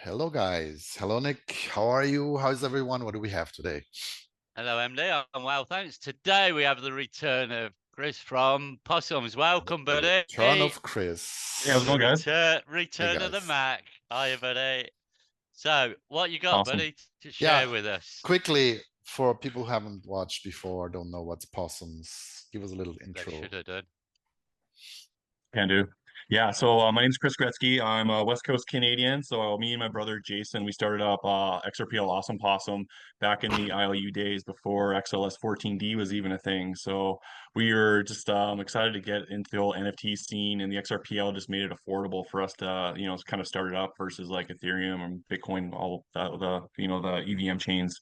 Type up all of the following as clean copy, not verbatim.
Hello, guys. Hello, Nick. How are you? How's everyone? What do we have today? Hello, MD. I'm well, thanks. Today we have the return of Chris from Possums. Welcome, The buddy. return of Hey, how's it Chris. The going, guys? Hey, return of the guys. Mac. Hiya, buddy. So, what you got, Awesome. buddy, to Yeah, share with us? quickly, for people who haven't watched before, don't know what's possums, give us a little They intro. should have done. Can do. Yeah, so my name's Chris Gretzky. I'm a West Coast Canadian. So me and my brother Jason, we started up XRPL Awesome Possum back in the IOU days before XLS 14D was even a thing. So we were just excited to get into the whole NFT scene, and the XRPL just made it affordable for us to, kind of start it up versus like Ethereum and Bitcoin, all the EVM chains.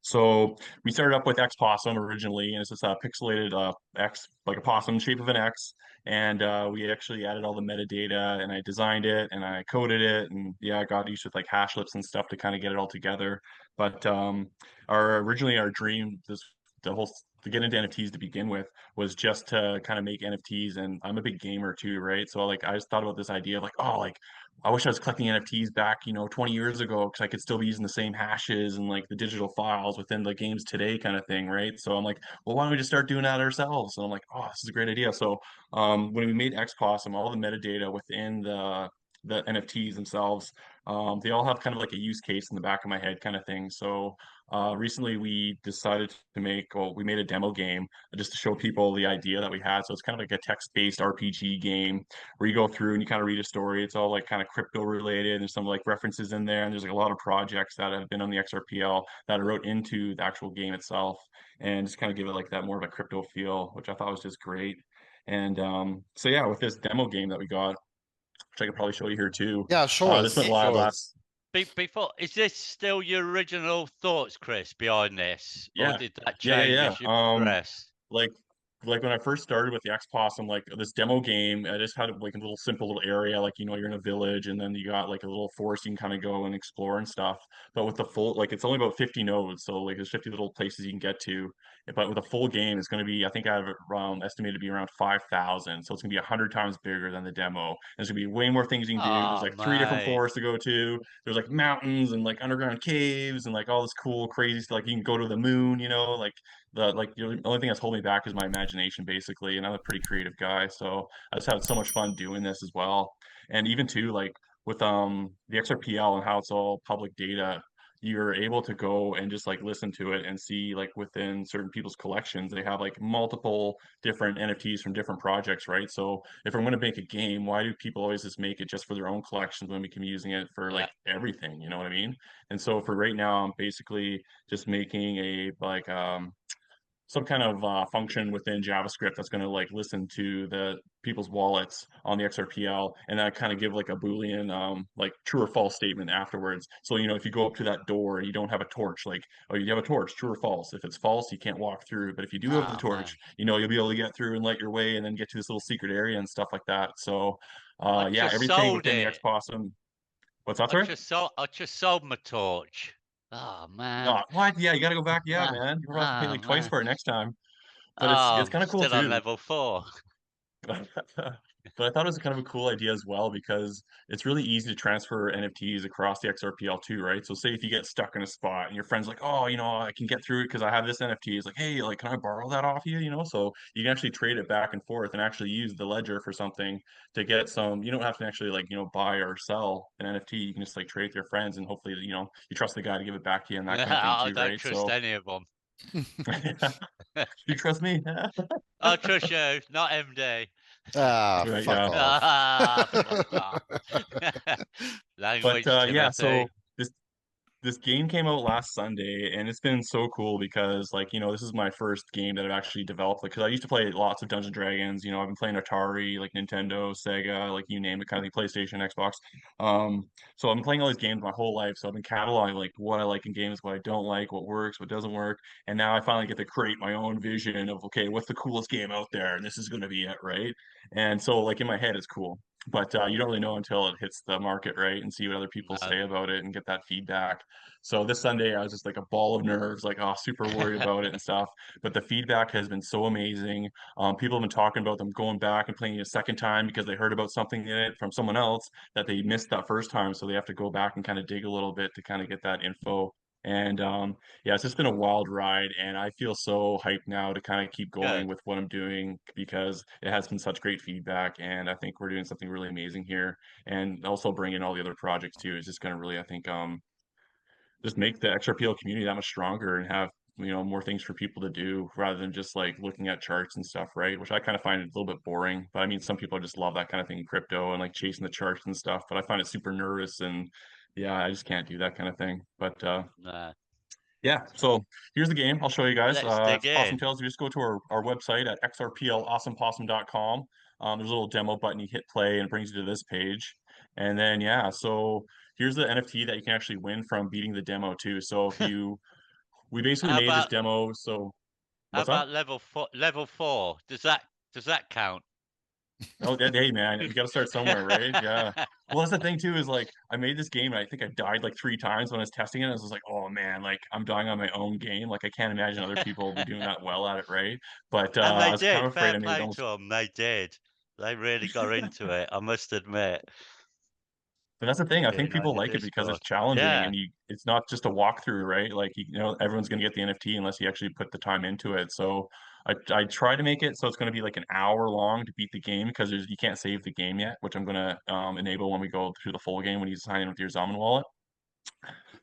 So we started up with XPOSSUM originally, and it's just a pixelated X, like a possum shape of an X, and we actually added all the metadata, and I designed it and I coded it, and yeah, I got used with like hash lips and stuff to kind of get it all together. But our dream, this the whole to get into NFTs to begin with, was just to kind of make NFTs. And I'm a big gamer too, right? So like I just thought about this idea of like, oh, like I wish I was collecting NFTs back, 20 years ago, because I could still be using the same hashes and like the digital files within the games today, kind of thing, right? So I'm like, well, why don't we just start doing that ourselves? And I'm like, oh, this is a great idea. So when we made XPOSSUM, all the metadata within the NFTs themselves, they all have kind of like a use case in the back of my head, kind of thing. So recently we decided to we made a demo game just to show people the idea that we had. So it's kind of like a text-based RPG game where you go through and you kind of read a story. It's all like kind of crypto related. There's some like references in there, and there's like a lot of projects that have been on the XRPL that I wrote into the actual game itself, and just kind of give it like that more of a crypto feel, which I thought was just great. And so yeah, with this demo game that we got, which I could probably show you here too, Yeah, show this went us, live show last. us. Before, is this still your original thoughts, Chris, behind this, or Yeah, did that change yeah. as you progress? Like like when I first started with the XPOSSUM, like this demo game, I just had like a little simple little area, like you're in a village, and then you got like a little forest you can kind of go and explore and stuff. But with the full, like it's only about 50 nodes, so like there's 50 little places you can get to. But with a full game, it's going to be, I think I have it around estimated to be around 5,000. So it's going to be 100 times bigger than the demo. There's going to be way more things you can do. There's Oh, like three different mate. forests to go to. There's like mountains and like underground caves and like all this cool, crazy stuff. Like you can go to the moon, like the only thing that's holding me back is my imagination, basically. And I'm a pretty creative guy, so I just had so much fun doing this as well. And even too, like with the XRPL and how it's all public data, you're able to go and just like listen to it and see like within certain people's collections, they have like multiple different NFTs from different projects, right? So if I'm going to make a game, why do people always just make it just for their own collections when we can be using it for Yeah. like everything? You know what I mean? And so for right now, I'm basically just making a like some kind of function within JavaScript that's going to like listen to the people's wallets on the XRPL, and then kind of give like a Boolean like true or false statement afterwards. So if you go up to that door and you don't have a torch, like, oh, you have a torch, true or false. If it's false, you can't walk through. But if you do have the Oh, man. torch, you'll be able to get through and light your way and then get to this little secret area and stuff like that. So I yeah, just everything sold within the it. XPOSSUM. What's that, sorry? I just sold my torch. Oh man. No, what? Yeah, you got to go back. Yeah, Ah, man, you're gonna have to pay oh like twice man. for it next time. But it's Oh, kind of cool still on too. level 4. But I thought it was kind of a cool idea as well, because it's really easy to transfer NFTs across the XRPL too, right? So say if you get stuck in a spot and your friend's like, oh, I can get through it because I have this NFT. It's like, hey, like, can I borrow that off you? So you can actually trade it back and forth and actually use the ledger for something to get some. You don't have to actually like, buy or sell an NFT. You can just like trade with your friends, and hopefully, you trust the guy to give it back to you and that kind of thing I too, don't right? trust So any of them. you trust me? I trust you, not MD. Ah, Right, fuck yeah. off. Ah, fuck off. But Language, yeah, so Timothy. this game came out last Sunday, and it's been so cool because like this is my first game that I've actually developed, because I used to play lots of Dungeons and Dragons. I've been playing Atari, like Nintendo, Sega, like you name it, kind of the PlayStation, Xbox. um so I've been playing all these games my whole life, so I've been cataloging like what I like in games, what I don't like, what works, what doesn't work. And now I finally get to create my own vision of, okay, what's the coolest game out there, and this is going to be it, right? And so like in my head it's cool. but you don't really know until it hits the market, right? And see what other people No. say about it and get that feedback. So this Sunday, I was just like a ball of nerves, like, oh, super worried about it and stuff. But the feedback has been so amazing. People have been talking about them going back and playing it a second time because they heard about something in it from someone else that they missed that first time. So they have to go back and kind of dig a little bit to kind of get that info. And yeah, it's just been a wild ride, and I feel so hyped now to kind of keep going Good. with what I'm doing because it has been such great feedback, and I think we're doing something really amazing here. And also bring in all the other projects too is just going to really, I think, just make the XRPL community that much stronger and have more things for people to do rather than just like looking at charts and stuff, right? Which I kind of find a little bit boring. But I mean, some people just love that kind of thing in crypto and like chasing the charts and stuff. But I find it super nervous and yeah, I just can't do that kind of thing. But No. yeah, so here's the game. I'll show you guys. Let's dig It's Possum in. Tails. You just go to our website at xrpl.awesomepossum.com. There's a little demo button. You hit play and it brings you to this page. And then, yeah, so here's the NFT that you can actually win from beating the demo too. So we basically How made this about demo. So how what's up? about level 4? Level 4. Does that count? Oh, hey man, you got to start somewhere, right? Yeah. Well, that's the thing too, is like I made this game and I think I died like 3 times when I was testing it. I was just like, oh man, like I'm dying on my own game. Like I can't imagine other people will be doing that well at it, right? But And I they was kind did. of afraid Fair I made it play almost. to them. They did. They really got into it. I must admit. But that's the thing. I think Being on people your like it because it's Discord. challenging Yeah. and it's not just a walkthrough, right? Like everyone's gonna get the NFT unless you actually put the time into it. So I try to make it so it's gonna be like an hour long to beat the game because you can't save the game yet, which I'm gonna enable when we go through the full game when you sign in with your Zaman wallet.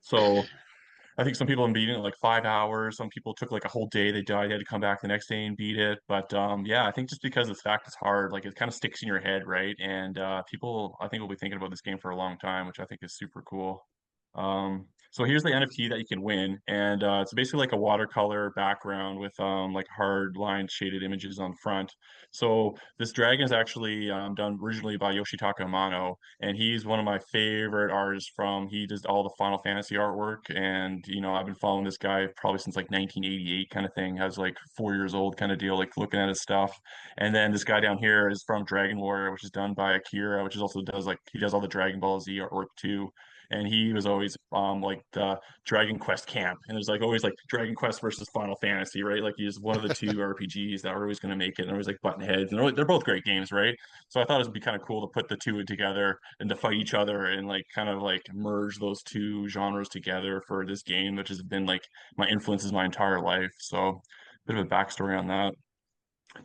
So I think some people have been beating it like 5 hours. Some people took like a whole day. They died. They had to come back the next day and beat it. But yeah, I think just because the fact it's hard, like it kind of sticks in your head, right? And people, I think, will be thinking about this game for a long time, which I think is super cool. So here's the NFT that you can win, and it's basically like a watercolor background with like hard line shaded images on the front. So this dragon is actually done originally by Yoshitaka Amano, and he's one of my favorite artists from. He does all the Final Fantasy artwork, and I've been following this guy probably since like 1988 kind of thing. Has like 4 years old kind of deal, like looking at his stuff. And then this guy down here is from Dragon Warrior, which is done by Akira, which is also does like he does all the Dragon Ball Z artwork too. And he was always like the Dragon Quest camp, and there's like always like Dragon Quest versus Final Fantasy, right? Like he's one of the two RPGs that are always going to make it, and always like button heads, and they're both great games, right? So I thought it would be kind of cool to put the two together and to fight each other and like kind of like merge those two genres together for this game, which has been like my influences my entire life. So bit of a backstory on that.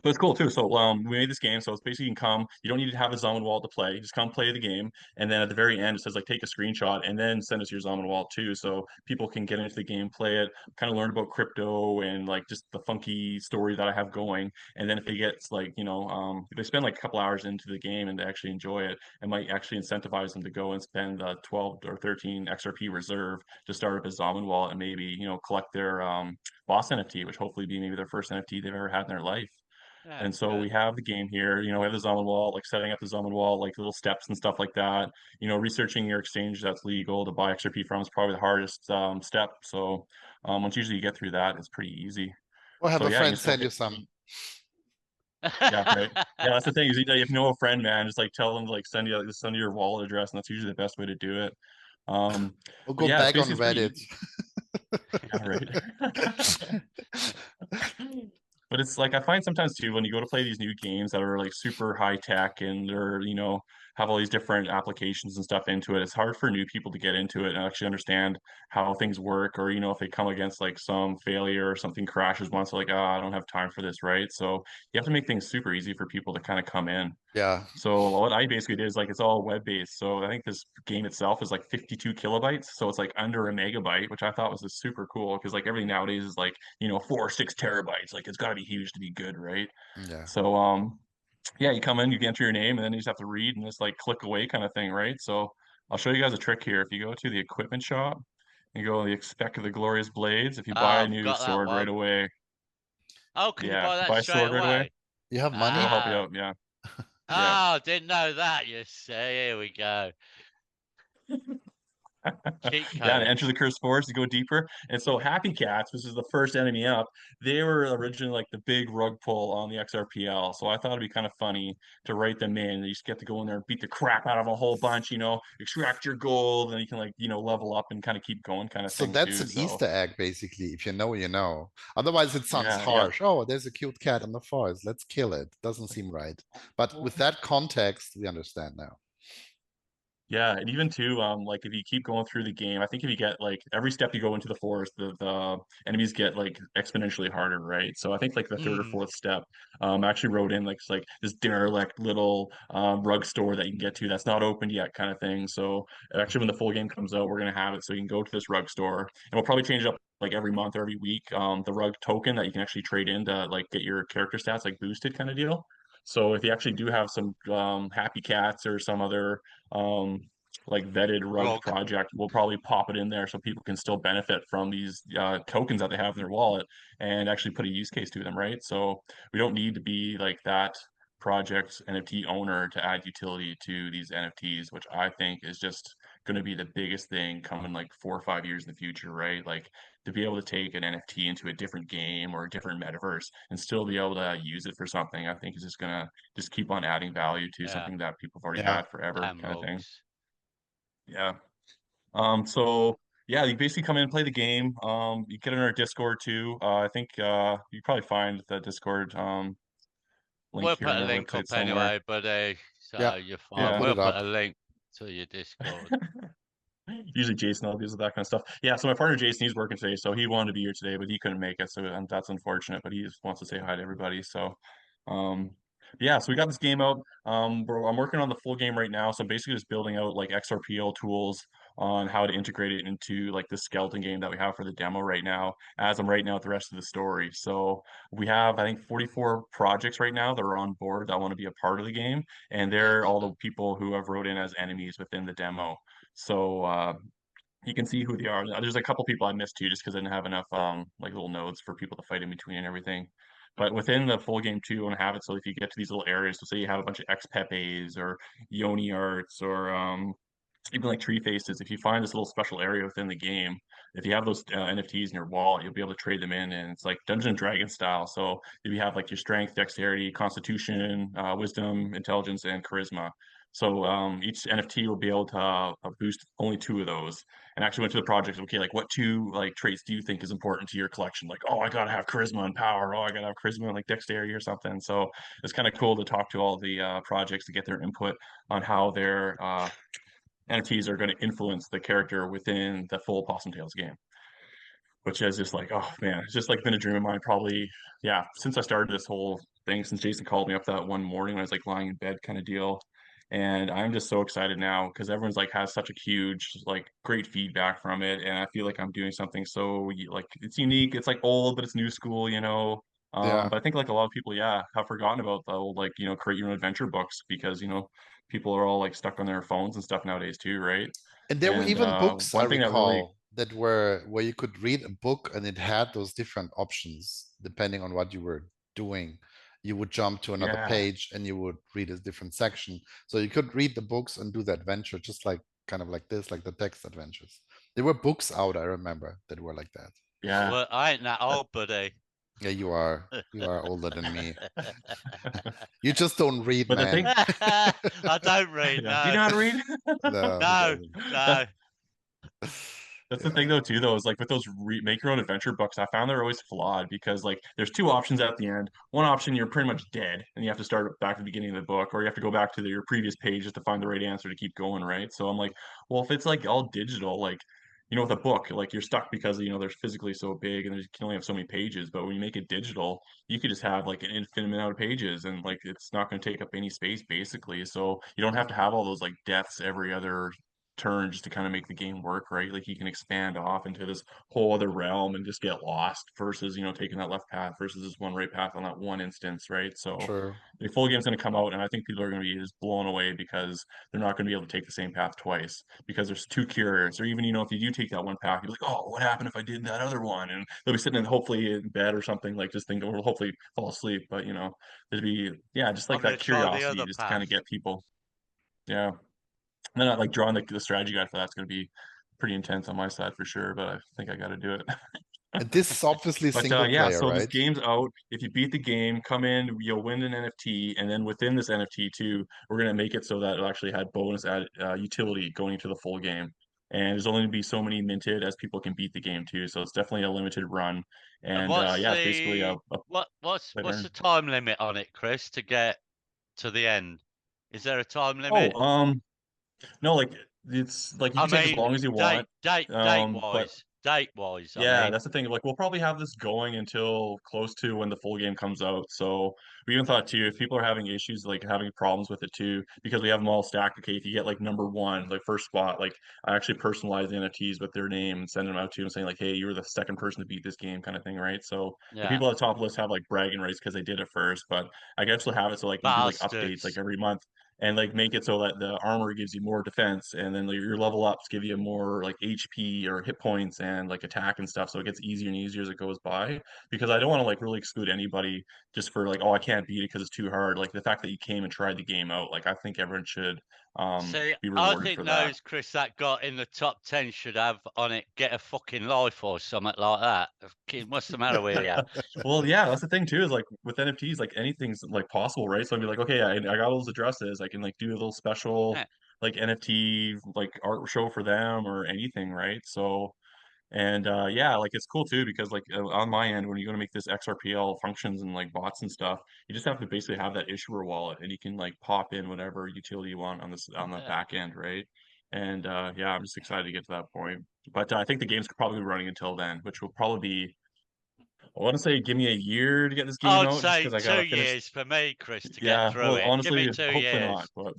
But it's cool too. So we made this game. So it's basically you can come. You don't need to have a Zaman wall to play. Just come play the game, and then at the very end it says like take a screenshot and then send us your Zaman wall too, so people can get into the game, play it, kind of learn about crypto and like just the funky story that I have going. And then if they get like if they spend like a couple hours into the game and they actually enjoy it, it might actually incentivize them to go and spend the 12 or 13 XRP reserve to start up a Zaman wallet and maybe collect their boss NFT, which hopefully be maybe their first NFT they've ever had in their life. Yeah. And so Good. we have the game here, we have the Zaman wallet, like setting up the Zaman wallet, like little steps and stuff like that. Researching your exchange that's legal to buy XRP from is probably the hardest step. So once usually you get through that, it's pretty easy. Or have So a yeah, you friend just gotta send hit. you some. Yeah, right. Yeah, that's the thing is if you know a friend, man, just like tell them to like send you your wallet address, and that's usually the best way to do it. Or But go yeah, back on it's pretty Reddit. easy. Yeah, right. But it's like I find sometimes too when you go to play these new games that are like super high tech and they're have all these different applications and stuff into it. It's hard for new people to get into it and actually understand how things work, or if they come against like some failure or something crashes once, they're like, oh, I don't have time for this, right? So you have to make things super easy for people to kind of come in. Yeah. So what I basically did is like it's all web-based. So I think this game itself is like 52 kilobytes. So it's like under a megabyte, which I thought was just super cool because like everything nowadays is like, 4 or 6 terabytes. Like it's gotta be huge to be good, right? Yeah. So yeah, you come in, you enter your name, and then you just have to read and just like click away kind of thing, right? So I'll show you guys a trick here. If you go to the equipment shop and go to the expect the glorious blades, if you Oh, buy a I've new got that sword right one. away, Oh, can you yeah, buy if you that buy a straight sword right away, away? You have money? it'll help you Ah. out. Yeah. Yeah. Oh, didn't know that. You see, here we go. Cheat Yeah, to code. enter the cursed forest to go deeper. And so Happy Cats, which is the first enemy up, they were originally like the big rug pull on the XRPL. So I thought it'd be kind of funny to write them in. You just get to go in there and beat the crap out of a whole bunch, extract your gold, and you can level up and kind of keep going kind of So thing that's too. an So Easter egg, basically. If you know, you know. Otherwise, it sounds yeah, yeah. harsh. Oh, there's a cute cat in the forest. Let's kill it. Doesn't seem right. But with that context, we understand now. Yeah, and even too, like if you keep going through the game, I think if you get like every step you go into the forest, the enemies get like exponentially harder, right? So I think like the third or Mm, fourth step, I actually wrote in like like this derelict little rug store that you can get to that's not opened yet, kind of thing. So actually, when the full game comes out, we're gonna have it so you can go to this rug store, and we'll probably change it up like every month or every week. The rug token that you can actually trade in to like get your character stats like boosted kind of deal. So if you actually do have some happy cats or some other um like vetted rug rug. project, we'll probably pop it in there so people can still benefit from these tokens that they have in their wallet and actually put a use case to them, right? So we don't need to be like that project NFT owner to add utility to these NFTs, which I think is just going to be the biggest thing coming like 4 or 5 years in the future, right? Like to be able to take an NFT into a different game or a different metaverse and still be able to use it for something, I think is just gonna just keep on adding value to Yeah, something that people have already Yeah. had forever, damn kind of thing. rugs. Yeah. So yeah, you basically come in and play the game. You get in our Discord too. I think you probably find the Discord link We'll here put on a our link website up somewhere. anyway, buddy. Yeah. So you're I'll fine. Yeah. put We'll it put a up. link to your Discord. Usually Jason all deals with that kind of stuff. Yeah, so my partner Jason, he's working today, so he wanted to be here today, but he couldn't make it, so that's unfortunate. But he just wants to say hi to everybody. So, um, yeah, so we got this game out. I'm working on the full game right now, so basically just building out like XRPL tools on how to integrate it into like the skeleton game that we have for the demo right now, as I'm writing out the rest of the story. So we have, I think, 44 projects right now that are on board that want to be a part of the game, and they're all the Excellent. people who have wrote in as enemies within the demo. So you can see who they are. There's a couple people I missed too, just because I didn't have enough like little nodes for people to fight in between and everything. But within the full game too, I want to have it so if you get to these little areas, so say you have a bunch of X Pepes or Yoni arts or even like tree faces, if you find this little special area within the game, if you have those NFTs in your wallet, you'll be able to trade them in, and it's like Dungeon and Dragon style. So if you have like your strength, dexterity, constitution, wisdom, intelligence, and charisma. So each NFT will be able to boost only two of those. And actually went to the project. Okay, like what two like traits do you think is important to your collection? Like, oh, I gotta have charisma and power. Oh, I gotta have charisma and like dexterity or something. So it's kind of cool to talk to all the projects to get their input on how their NFTs are going to influence the character within the full Possum Tails game, which is just like, oh man, it's just like been a dream of mine probably, yeah, since I started this whole thing, since Jason called me up that one morning when I was like lying in bed kind of deal. And I'm just so excited now because everyone's like has such a huge, like great feedback from it. And I feel like I'm doing something so like it's unique. It's like old, but it's new school. Yeah. But I think like a lot of people, yeah, have forgotten about the old like, create your own adventure books because, people are all like stuck on their phones and stuff nowadays too, right? And there were And even books, I one thing that really, recall, that were where you could read a book and it had those different options depending on what you were doing. You would jump to another yeah, page and you would read a different section. So you could read the books and do the adventure just like kind of like this, like the text adventures. There were books out, I remember, that were like that. yeah. Well, I ain't that Uh, old, buddy. Yeah, you are. You are older than me. You just don't read, But the man. thing, I don't read, yeah. Do you no. know how to read? No, he No, doesn't. no. That's the Yeah, thing though too though is like with those make your own adventure books, I found they're always flawed because like there's two options at the end. One option you're pretty much dead and you have to start back at the beginning of the book, or you have to go back to your previous page just to find the right answer to keep going, right? So I'm like, well, if it's like all digital, like with a book, like you're stuck because they're physically so big and you can only have so many pages. But when you make it digital, you could just have like an infinite amount of pages and like it's not going to take up any space basically. So you don't have to have all those like deaths every other turn just to kind of make the game work, right? Like you can expand off into this whole other realm and just get lost versus, taking that left path versus this one right path on that one instance, right? So true. the full game's going to come out and I think people are going to be just blown away because they're not going to be able to take the same path twice because there's too curious. Or even, if you do take that one path, you're like, oh, what happened if I did that other one? And they'll be sitting in hopefully in bed or something like just thinking, or hopefully fall asleep. But, there'd be, yeah, just like I'm gonna that try the curiosity other just to kind path. of get people. Yeah. And then like drawing the strategy guide for that's going to be pretty intense on my side for sure, but I think I got to do it. And this is obviously But single yeah, player, so this right? game's out. If you beat the game, come in, you'll win an NFT, and then within this NFT too, we're gonna make it so that it actually had bonus add utility going into the full game. And there's only gonna be so many minted as people can beat the game too. So it's definitely a limited run. And And what's yeah, it's basically a the what's play to the earn. time limit on it, Chris, to get to the end? Is there a time Oh, limit? no, like it's like you I can take as mean, long as you date want. date date But wise, date wise. I yeah, mean, that's the thing. Like, we'll probably have this going until close to when the full game comes out. So we even thought too, if people are having issues, like having problems with it too, because we have them all stacked. Okay, if you get like number one, like first spot, like I actually personalize the NFTs with their name and send them out to them saying like, hey, you were the second person to beat this game, kind of thing, right? So the yeah, people at the top list have like bragging rights because they did it first. But I guess we'll have it so like we do like updates like bastards. every month and like make it so that the armor gives you more defense and then like, your level ups give you more like HP or hit points and like attack and stuff so it gets easier and easier as it goes by because I don't want to like really exclude anybody just for like oh I can't beat it because it's too hard like the fact that you came and tried the game out like I think everyone should See, be I rewarded think for that. those Chris that got in the top 10 should have on it "Get a fucking life" or something like that. What's the matter with you? Well, yeah, that's the thing too, is like with NFTs, like anything's like possible, right? So I'd be like, okay, I got all those addresses. I can like do a little special Yeah. like NFT like art show for them or anything, right? So and yeah, like it's cool too because like on my end, when you're going to make this XRPL functions and like bots and stuff, you just have to basically have that issuer wallet and you can like pop in whatever utility you want on this on the Yeah. back end, right? And yeah, I'm just excited to get to that point. But I think the game's probably running until then, which will probably be I want to say give me a year to get this game I'd out just say because I two gotta finish. years for me, Chris, to get Yeah, through well, it. Give me honestly, 2 hopefully not. years.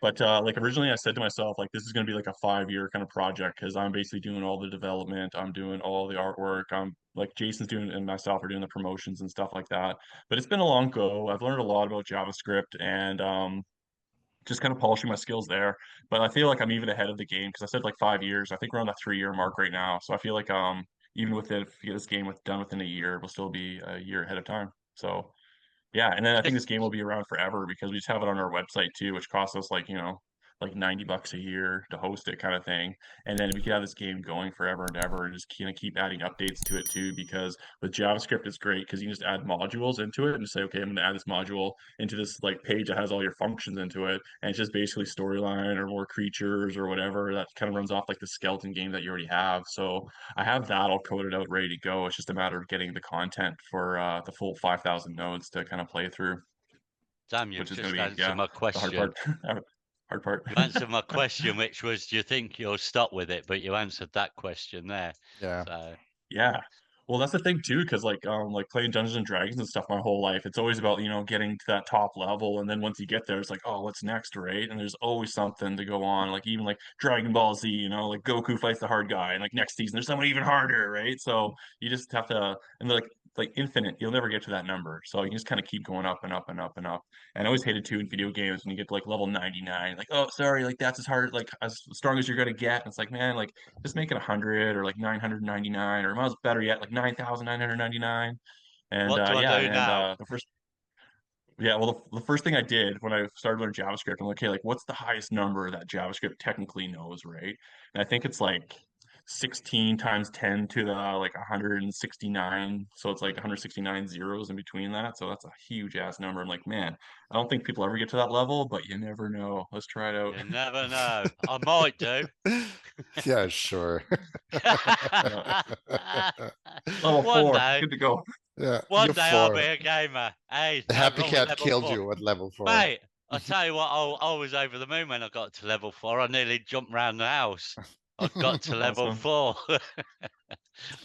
But like originally, I said to myself like this is gonna be like a 5 year kind of project because I'm basically doing all the development, I'm doing all the artwork, I'm like Jason's doing and myself are doing the promotions and stuff like that. But it's been a long go. I've learned a lot about JavaScript and just kind of polishing my skills there. But I feel like I'm even ahead of the game because I said like 5 years. I think we're on the 3 year mark right now. So I feel like even with it, if you get this game done within a year, we'll still be a year ahead of time. So yeah, and then I think this Just game will be around forever because we just have it on our website too, which costs us like, like $90 a year to host it kind of thing. And then we could have this game going forever and ever and just kind of keep adding updates to it too, because with JavaScript it's great because you can just add modules into it and just say, okay, I'm gonna add this module into this like page that has all your functions into it. And it's just basically storyline or more creatures or whatever that kind of runs off like the skeleton game that you already have. So I have that all coded out, ready to go. It's just a matter of getting the content for the full 5,000 nodes to kind of play through, damn, you've which is going just to be, answered yeah, my the hard question. part. Hard part. You answered my question, which was, do you think you'll stop with it? But you answered that question there. Yeah. So Yeah. Well, that's the thing too, because like playing Dungeons and Dragons and stuff my whole life, it's always about, getting to that top level. And then once you get there, it's like, oh, what's next, right? And there's always something to go on. Like even like Dragon Ball Z, like Goku fights the hard guy, and like next season there's someone even harder, right? So you just have to and like infinite, you'll never get to that number. So you just kind of keep going up and up and up and up. And I always hated too in video games when you get to like level 99, like, oh sorry, like that's as hard, like as strong as you're gonna get. And it's like, man, like just make it 100 or like 999 or miles better yet like 9,999 and what do I yeah do and now? the first yeah well the first thing I did when I started learning JavaScript I'm like okay like what's the highest number that JavaScript technically knows, right? And I think it's like 16 times 10 to the like 169, so it's like 169 zeros in between that, so that's a huge ass number. I'm like, man, I don't think people ever get to that level, but you never know. Let's try it out. You never know. I might do. Yeah, sure. Yeah. Level One 4, day, good to go. Yeah, one you're day I'll be 4. a gamer. Hey, The no happy wrong with cat level killed 4. you at level 4. Mate, I tell you what, I was over the moon when I got to level 4. I nearly jumped round the house. I got to level Awesome. 4.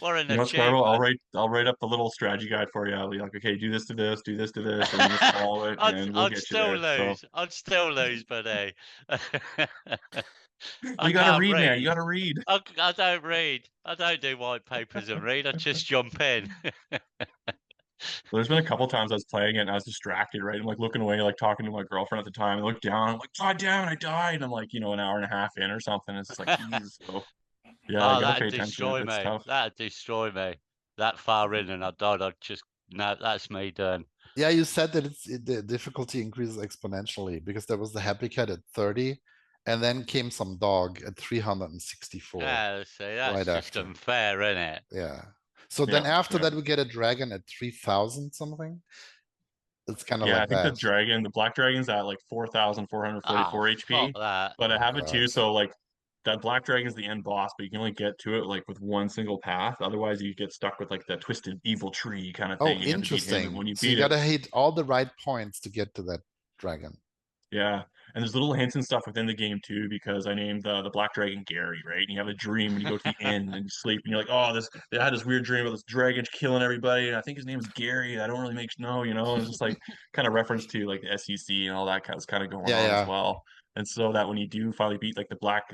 What an You know what, Scarbo? I'll achievement. write up the little strategy guide for you. I'll be like, okay, do this to this, do this to this, and you just follow it, and we'll I'd get you still there. So, lose. I'd still lose, buddy. well, I you gotta can't read, man. You read. gotta read. I don't read. I don't do white papers and read. I just jump in. There's been a couple times I was playing it and I was distracted, right? I'm like looking away, like talking to my girlfriend at the time. I look down, I'm like, God damn it, I died. And I'm like, an hour and a half in or something. It's just like, Jesus. So, yeah, you Oh, gotta that'd pay attention. destroy It's me. tough. That'd destroy me. That far in and I died. I'd just, no, that's me done. Yeah, you said that the difficulty increases exponentially because there was the happy cat at 30 And then came some dog at 364 Yeah, see, that's right just after. unfair, isn't it? Yeah. So then Yeah, after yeah. that, we get a dragon at 3000 something. It's kind of Yeah, I like think the that. dragon, the black dragon's at like 4,444 Oh, fuck HP. that. But I Oh have it too, God. so like that black dragon's the end boss, but you can only get to it like with one single path. Otherwise, you get stuck with like the twisted evil tree kind of Oh, thing, and you have to beat him. And interesting. when you So you beat it, gotta hit all the right points to get to that dragon. yeah, and there's little hints and stuff within the game too, because I named the black dragon Gary, right? And you have a dream when you go to the inn and you sleep, and you're like, oh, this I had this weird dream about this dragon killing everybody, and I think his name is Gary. I don't really know, and it's just like kind of reference to like the SEC and all that kind of going Yeah, on as yeah. well. And so that when you do finally beat like the black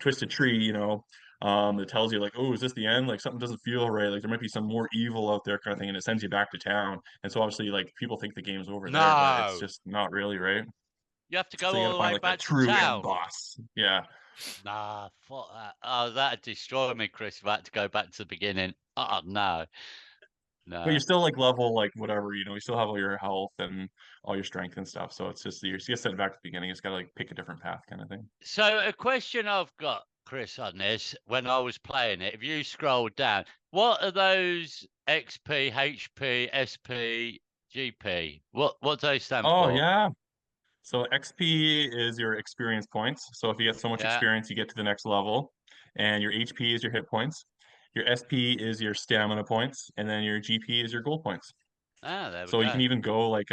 twisted tree, it tells you like, oh, is this the end? Like something doesn't feel right. Like there might be some more evil out there kind of thing, and it sends you back to town. And so obviously like people think the game's over there, but it's No, just not really, right? you have to So go you got all to the find way like that back to true end town. boss. Yeah. Nah, fuck that. Oh, that'd destroy me, Chris, if I had to go back to the beginning. Oh, no. But you're No. still like level like whatever, you still have all your health and all your strength and stuff. So it's just you get sent back to the beginning. It's got to like pick a different path kind of thing. So a question I've got, Chris, on this, when I was playing it, if you scroll down, what are those XP, HP, SP, GP? What do they stand Oh for? yeah. So XP is your experience points. So if you get so much Yeah. experience, you get to the next level. And your HP is your hit points. Your SP is your stamina points, and then your GP is your gold points. Ah, there we So you can go. even go like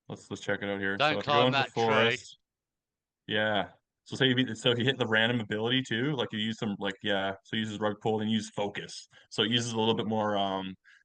let's check it out here. So Don't if you go climb into the that tree. forest, yeah. So if you hit the random ability too, like you use some like yeah, so it uses rug pull and use focus. So it uses a little bit more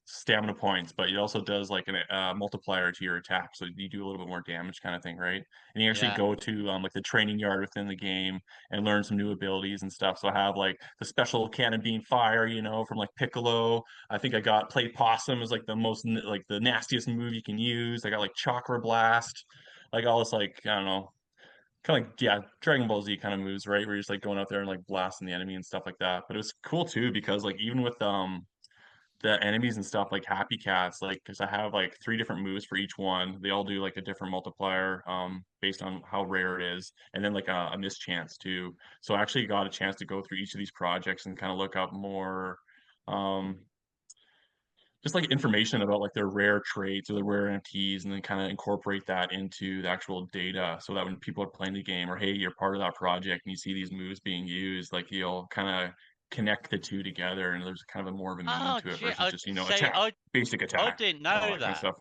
stamina points, but it also does like a multiplier to your attack. So you do a little bit more damage kind of thing, right? And you actually Yeah. go to like the training yard within the game and learn some new abilities and stuff. So I have like the special cannon beam fire, from like Piccolo. I think I got play possum is like the most like the nastiest move you can use. I got like chakra blast, like all this like I don't know kind of like yeah Dragon Ball Z kind of moves, right, where you're just like going out there and like blasting the enemy and stuff like that. But it was cool too because like even with the enemies and stuff like Happy Cats, like because I have like three different moves for each one. They all do like a different multiplier based on how rare it is, and then like a mischance too. So I actually got a chance to go through each of these projects and kind of look up more um just like information about like their rare traits or their rare NFTs, and then kind of incorporate that into the actual data so that when people are playing the game or hey, you're part of that project and you see these moves being used, like you'll kind of connect the two together and there's kind of a more of a meaning Oh, to it shit. versus just, See, attack, basic I attack didn't and all know that kind of that. stuff.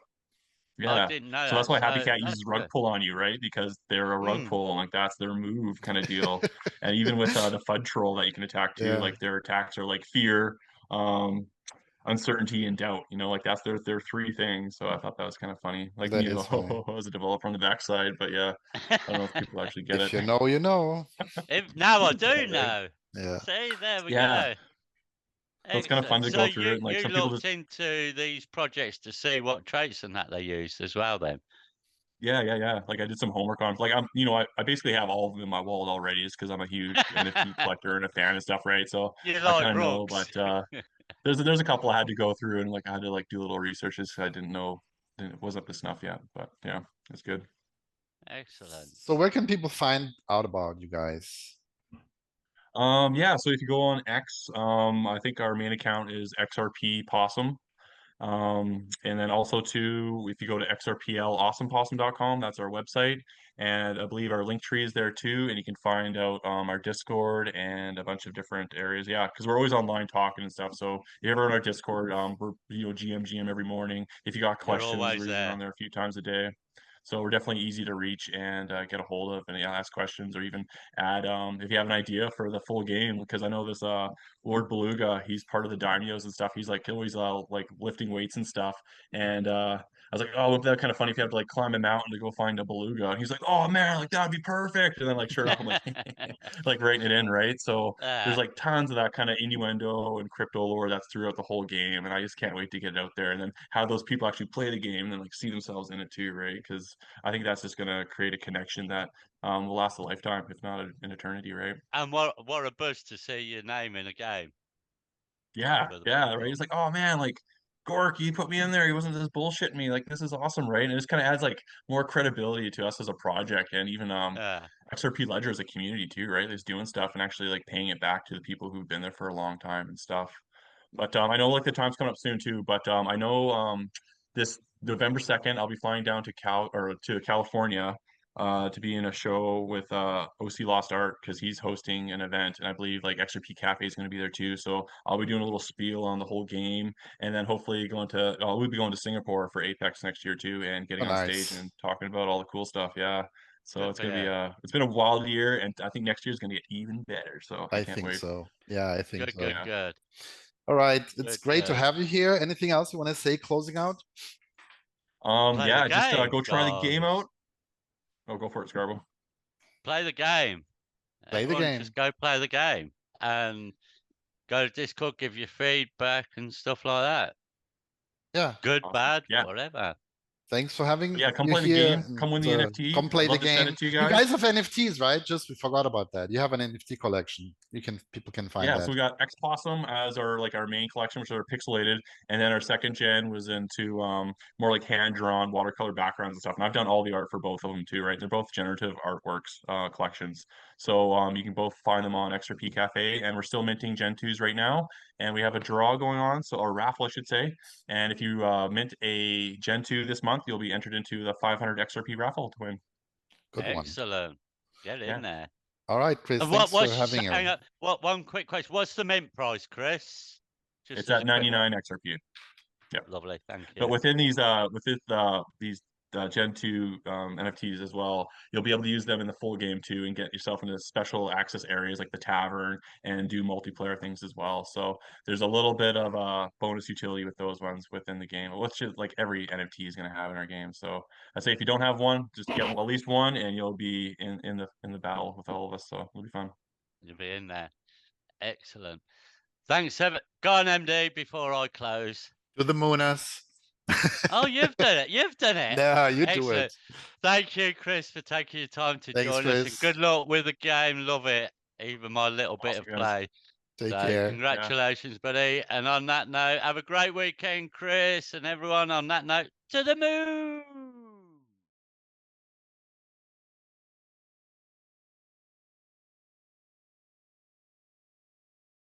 I Yeah. didn't know So that's that. why Happy So Cat that's uses rug good. pull on you, right? Because they're a rug Mm. pull and like that's their move kind of deal. And even with the Fud Troll that you can attack too, Yeah, like their attacks are like fear, um, uncertainty and doubt, like that's their three things. So I thought that was kind of funny, like that me is funny. as a developer on the backside. But yeah, I don't know if people actually get If it. you know, you know. Now I Yeah, do right. know. Yeah. See, there we Yeah, go. so it's kind of fun Excellent. to So go through it, you and like you some people looked just into these projects to see what traits and that they used as well then. yeah. Like I did some homework on like I basically have all of them in my wallet already just because I'm a huge NFT collector and a fan and stuff, right? So You I like kind of know, rugs. but there's a couple I had to go through and like I had to like do a little research because I didn't know it wasn't up to snuff yet. But yeah, it's good. Excellent. So where can people find out about you guys? Yeah, so if you go on X, I think our main account is XRP Possum. And then also too, if you go to xrpl.awesomepossum.com, that's our website. And I believe our link tree is there too, and you can find out our Discord and a bunch of different areas. Yeah, because we're always online talking and stuff. So if you ever on our Discord, we're GM every morning. If you got You're questions, always we're usually there. on there a few times a day. So we're definitely easy to reach and get a hold of and ask questions or even add if you have an idea for the full game because I know this Lord Beluga, he's part of the Daimyos and stuff. He's like always like lifting weights and stuff. And I was like, oh, wouldn't that kind of funny if you had to like climb a mountain to go find a beluga? And he's like, oh man, like that'd be perfect. And then like sure enough, I'm like like writing it in, right? So there's Ah, like tons of that kind of innuendo and crypto lore that's throughout the whole game, and I just can't wait to get it out there and then have those people actually play the game and then like see themselves in it too, right? Because I think that's just gonna create a connection that will last a lifetime, if not an eternity, right? and what a buzz to see your name in a game Yeah, for the yeah, right. people. It's like, oh man, like Gork, you put me in there. He wasn't just bullshitting me. Like, this is awesome, right? And it just kind of adds like more credibility to us as a project, and even Yeah. XRP Ledger as a community too, right? He's doing stuff and actually like paying it back to the people who've been there for a long time and stuff. But I know like the time's coming up soon too. But I know this November 2nd I'll be flying down to California to be in a show with OC Lost Art because he's hosting an event, and I believe like XRP Cafe is going to be there too. So I'll be doing a little spiel on the whole game, and then hopefully we'll be going to Singapore for Apex next year too, and Oh, getting on stage nice. and talking about all the cool stuff. Yeah. So Good it's for gonna be you. it's been a wild year, and I think next year is gonna get even better. So I I can't think wait. so. Yeah, I think Good, so. good, Yeah. good. All right. It's Good, great to good. have you here. Anything else you want to say closing out? Play the Yeah, just game, go try the game guys. out. Oh, go for it, Scarborough. Play the game. Play the Everyone game. just go play the game and go to Discord, give your feedback and stuff like that. Yeah. Good, Awesome. bad, Yeah. whatever. Thanks for having Yeah, come you play the here. game. And, Come win the NFT. come I'd play the love to send game. it to you You guys. guys have NFTs, right? Just we forgot about that. You have an NFT collection. People can find Yeah, so that. we got XPOSSUM as our main collection, which are pixelated, and then our second gen was into more like hand drawn watercolor backgrounds and stuff. And I've done all the art for both of them too, right? They're both generative artworks collections. So you can both find them on XRP Cafe, and we're still minting Gen 2s right now, and we have a draw going on, so a raffle, I should say. And if you mint a Gen 2 this month, you'll be entered into the 500 XRP raffle to win. Good one. Excellent. Get Yeah. in there. All right, Chris. And Thanks for what's having hang us. on, what one quick question? What's the mint price, Chris? Just It's as at a quick one. 99 XRP. Yep. Lovely, thank But you. within these Gen 2 NFTs as well, you'll be able to use them in the full game too, and get yourself into special access areas like the tavern and do multiplayer things as well. So there's a little bit of bonus utility with those ones within the game, which is like every NFT is going to have in our game. So I say if you don't have one, just get at least one, and you'll be in the battle with all of us. So it'll be fun. You'll be in there. Excellent. Thanks, Evan. Go on, MD, before I close. To the mooners. Oh, you've done it. You've done it. No, you do Excellent. it. Thank you, Chris, for taking your time to Thanks, join us. And Chris. good luck with the game. Love it. Even my little bit Awesome, of guys. play. Take So care. congratulations, buddy. And on that note, have a great weekend, Chris, and everyone. On that note, to the moon.